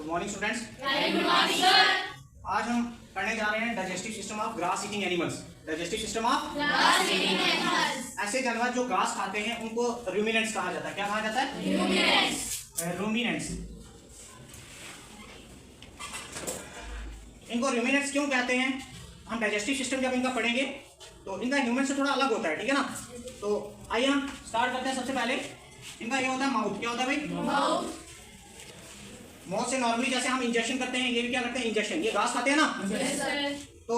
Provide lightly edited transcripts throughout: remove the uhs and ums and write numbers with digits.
Good morning students. Good morning sir. आज हम पढ़ने जा रहे हैं digestive system of grass eating animals. Digestive system of grass eating animals. ऐसे जानवर जो घास खाते हैं उनको रूमिनेंट्स कहा जाता है। क्या कहा जाता है? रूमिनेंट्स। इनको रूमिनेंट्स क्यों कहते हैं? हम डाइजेस्टिव सिस्टम जब इनका पढ़ेंगे तो इनका ह्यूमन से थोड़ा अलग होता है, ठीक है ना। तो आइए हम स्टार्ट करते हैं। सबसे पहले इनका ये होता है माउथ। क्या होता है भाई? माउथ। माउथ से नॉर्मली जैसे हम इंजेक्शन करते हैं, ये भी क्या करते हैं? इंजेक्शन। ये घास खाते हैं ना, तो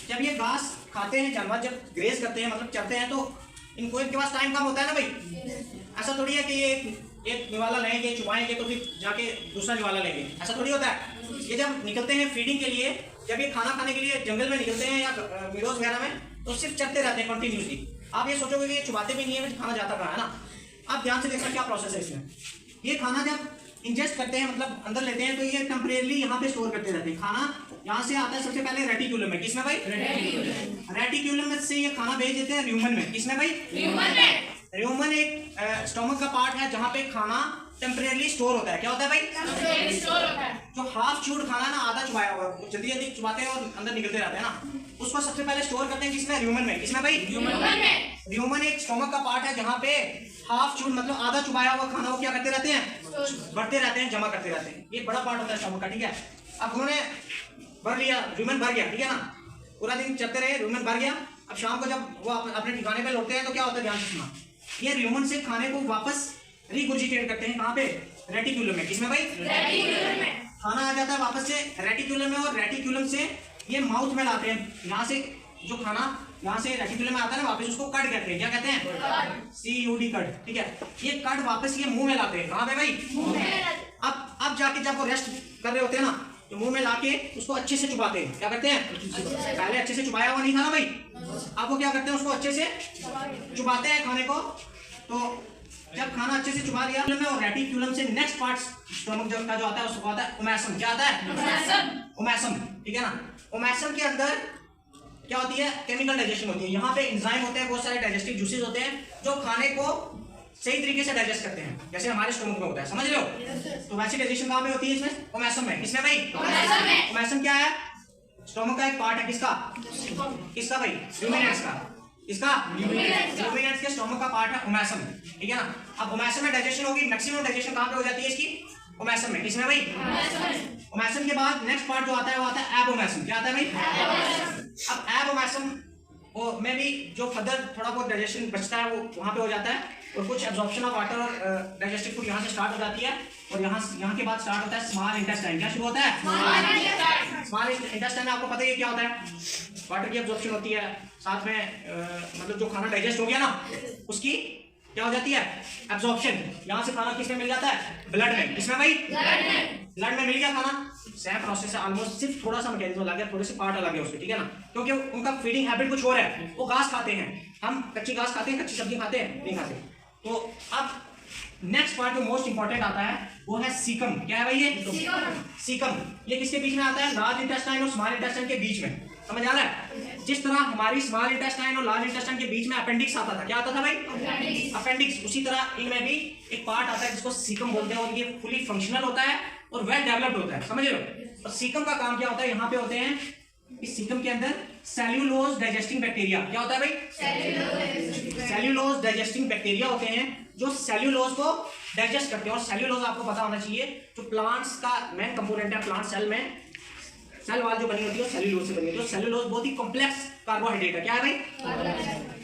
जब ये घास खाते हैं जानवर, जब ग्रेज करते हैं मतलब चरते हैं, तो इनको इनके पास टाइम कम होता है ना भाई। ऐसा थोड़ी है कि ये एक निवाला लेंगे, चुबाएंगे तो फिर जाके दूसरा निवाला लेंगे, ऐसा थोड़ी होता है। ये जब निकलते हैं फीडिंग के लिए, जब ये खाना खाने के लिए जंगल में निकलते हैं या मीडोज वगैरह में, तो सिर्फ चरते रहते हैं कंटिन्यूसली। आप ये सोचोगे कि ये चुबाते भी नहीं है, खाना जाता कहाँ है ना। आप ध्यान से देखना क्या प्रोसेस है इसमें। ये खाना जब इंजेस्ट करते हैं मतलब अंदर लेते हैं, तो ये टेम्परेरी यहाँ पे स्टोर करते रहते हैं। खाना यहाँ से आता है सबसे पहले रेटिक्यूलम में। किसमें भाई? रेटिक्यूलम में से ये खाना भेज देते हैं र्यूमन में। किसमें भाई? र्यूमन में। र्यूमन एक स्टोमक का पार्ट है जहाँ पे खाना टेम्परेरी स्टोर होता है। क्या होता है भाई? टेम्परेरी स्टोर होता है। जो हाफ च्यूड खाना ना, आधा चुबाया हुआ, जल्दी जल्दी चुबाते हैं और अंदर निकलते रहते हैं ना, उसको सबसे पहले स्टोर करते हैं। किसमें? र्यूमन में। किसमें भाई? र्यूमन में। र्यूमन एक स्टोमक का पार्ट है जहाँ पे हाफ च्यूड मतलब आधा चुबाया हुआ खाना वो क्या करते रहते हैं? बढ़ते रहते हैं, जमा करते रहते हैं। ये बड़ा पार्ट होता है स्टोमक का, ठीक है। अब उन्होंने भर लिया, र्यूमन भर गया, ठीक है ना। पूरा दिन चलते रहे, र्यूमन भर गया। अब शाम को जब वो अपने ठिकाने पे लौटते हैं तो क्या होता है? ध्यान से सुनना। ये र्यूमन से खाने को वापस रिगुर्जिटेट करते हैं। कहाँ पे? रेटिक्यूलम में। किसमें भाई? रेटिक्यूलम में। खाना आ जाता है वापस से रेटिक्यूलम में, और रेटिक्यूलम से ये माउथ में लाते हैं। यहाँ से जो खाना यहाँ से रेटिक्यूलम में आता है ना, वापस उसको कट कहते हैं। क्या कहते हैं? CUD कट, ठीक है। ये कट वापस ये मुंह में लाते हैं। कहाँ पे भाई? मुंह में। अब जाके जब वो रेस्ट कर रहे होते हैं ना, तो मुंह में लाके उसको अच्छे से चुबाते हैं। क्या करते हैं? पहले अच्छे से चुबाया हुआ नहीं था ना भाई, अब वो क्या करते हैं? उसको अच्छे से चुबाते हैं खाने को। तो जब खाना अच्छे से चुबा लिया और रेटिक्यूलम से नेक्स्ट पार्ट स्टोमक का जो आता है उसको आता है ओमैसम। क्या आता है? ओमैसम, ठीक है ना। ओमैसम के अंदर क्या होती है? केमिकल डाइजेशन होती है। यहाँ पे एंजाइम होते हैं, बहुत सारे डाइजेस्टिव जूसेस होते हैं जो खाने को सही तरीके से डाइजेस्ट करते हैं, जैसे हमारे स्टोमक में होता है। समझ रहे हो? तो वैसी डाइजेशन कहाँ पे होती है? इसमें ओमैसम में। इसमें भाई ओमैसम क्या है? स्टोमक का एक पार्ट है। किसका? किसका भाई? रूमिनेंट्स का। इसका रूमिनेंट्स के स्टोमक का पार्ट है ओमैसम, ठीक है ना। अब ओमैसम में डाइजेशन होगी, मैक्सिमम डाइजेशन कहाँ पे हो जाती है इसकी? ओमैसम में। किसमें भाई? ओमैसम के बाद नेक्स्ट पार्ट जो आता है वो आता है एबोमैसम। क्या आता है भाई? अब एबोमैसम में भी जो फर्दर थोड़ा बहुत डाइजेशन बचता है वो वहाँ पे हो जाता है, और कुछ एब्जॉर्प्शन ऑफ वाटर और डाइजेस्टिव फूड यहाँ से स्टार्ट हो जाती है, और यहाँ के बाद स्टार्ट होता है स्मॉल इंटेस्टाइन। क्या शुरू होता है? स्मॉल इंटेस्टाइन में आपको पता ही है क्या होता है? वाटर की एब्जॉर्प्शन होती है, साथ में मतलब जो खाना डाइजेस्ट हो गया ना उसकी क्या हो जाती है? एब्जॉर्प्शन। यहाँ से खाना किसमें मिल जाता है? ब्लड में। किसमें भाई? ब्लड में मिल गया खाना। सेम प्रोसेस है ऑलमोस्ट, सिर्फ थोड़ा सा मैकेनिज्म अलग है, थोड़े से पार्ट अलग है उसके, ठीक है ना। क्योंकि उनका फीडिंग हैबिट कुछ और है। वो घास खाते हैं, हम कच्ची घास खाते हैं, कच्ची सब्जी खाते हैं नहीं खाते। तो अब नेक्स्ट पार्ट जो मोस्ट इंपॉर्टेंट आता है वो है सीकम। क्या है भाई? ये सीकम। ये किसके बीच में आता है? लार्ज इंटेस्टाइन और स्मॉल इंटेस्टाइन के बीच में। समझ आ रहा है? जिस तरह हमारी स्मॉल इंटेस्टाइन और लार्ज इंटेस्टाइन के बीच में अपेंडिक्स आता था। क्या आता था भाई? अपेंडिक्स। उसी तरह इनमें भी एक पार्ट आता है जिसको सीकम बोलते हैं, और ये फुली फंक्शनल होता है और वेल डेवलप्ड होता है। समझ रहे हो? और सीकम का काम क्या होता है? यहाँ पे होते हैं इस सीकम के अंदर सेल्यूलोज डाइजेस्टिंग बैक्टीरिया। क्या होता है भाई? सेल्यूलोज डाइजेस्टिंग बैक्टीरिया होते हैं जो सेल्यूलोज को डाइजेस्ट करते हैं। और सेल्यूलोज आपको पता होना चाहिए जो प्लांट्स का मेन कंपोनेंट है। प्लांट सेल में सेल वाल जो बनी होती है सेल्यूलोज से बनी होती है। सेल्यूलोज बहुत ही कॉम्प्लेक्स कार्बोहाइड्रेट है। क्या है भाई?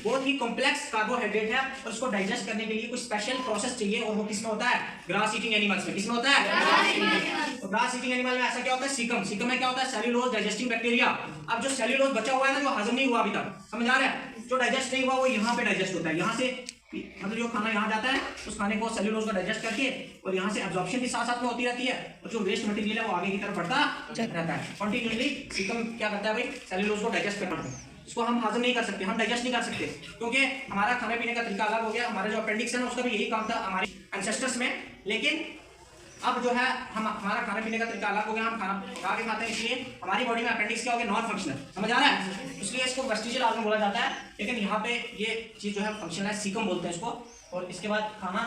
बहुत ही कॉम्प्लेक्स कार्बोहाइड्रेट है, और इसको डाइजेस्ट करने के लिए कुछ स्पेशल प्रोसेस चाहिए, और वो किसमें होता है? ग्रास ईटिंग एनिमल्स में। किसमें होता है? तो ग्रास ईटिंग एनिमल में ऐसा क्या होता है? सीकम। सीकम में क्या होता है? Cellulose digesting bacteria. अब जो सेल्यूलोज बचा हुआ है ना, जो हजम नहीं हुआ अभी तक, समझ आ रहा है? जो डाइजेस्ट नहीं हुआ वो यहाँ पे डाइजेस्ट होता है। यहाँ से मतलब जो खाना यहाँ जाता है उस खाने को सेल्यूलोज को डाइजेस्ट करके, और यहाँ से एब्जॉर्प्शन भी साथ साथ में होती रहती है, और जो वेस्ट मटेरियल है वो आगे की तरफ बढ़ता रहता है कंटिन्यूअसली। सीकम क्या करता है भाई? सेल्यूलोज को डाइजेस्ट करता है। इसको हम हजम नहीं कर सकते, हम डाइजेस्ट नहीं कर सकते, क्योंकि हमारा खाने पीने का तरीका अलग हो गया। हमारा जो अपेंडिक्स है ना उसका भी यही काम था हमारे एंसेस्टर्स में, लेकिन अब जो है हमारा खाने पीने का तरीका अलग हो गया। हम खाना पका के खाते हैं, इसलिए हमारी बॉडी में अपेंडिक्स क्या हो गया? Non functional. समझ आ रहा है? इसलिए इसको वेस्टिजियल ऑर्गन बोला जाता है, लेकिन यहाँ पे ये चीज़ जो है फंक्शनल है, सीकम बोलते हैं इसको। और इसके बाद खाना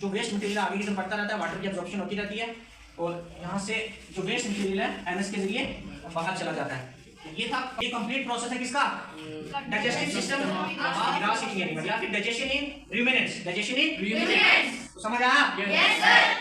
जो वेस्ट मटेरियल आगे की तरफ बढ़ता रहता है, वाटर की एब्जॉर्प्शन होती रहती है, और यहाँ से जो वेस्ट मटेरियल है एनएस के जरिए बाहर चला जाता है। ये था, ये कंप्लीट प्रोसेस है किसका? डाइजेस्टिव सिस्टम या फिर डाइजेशन इन रूमिनेंट्स। डाइजेशन इन रूमिनेंट्स, समझ आया? Yes, sir.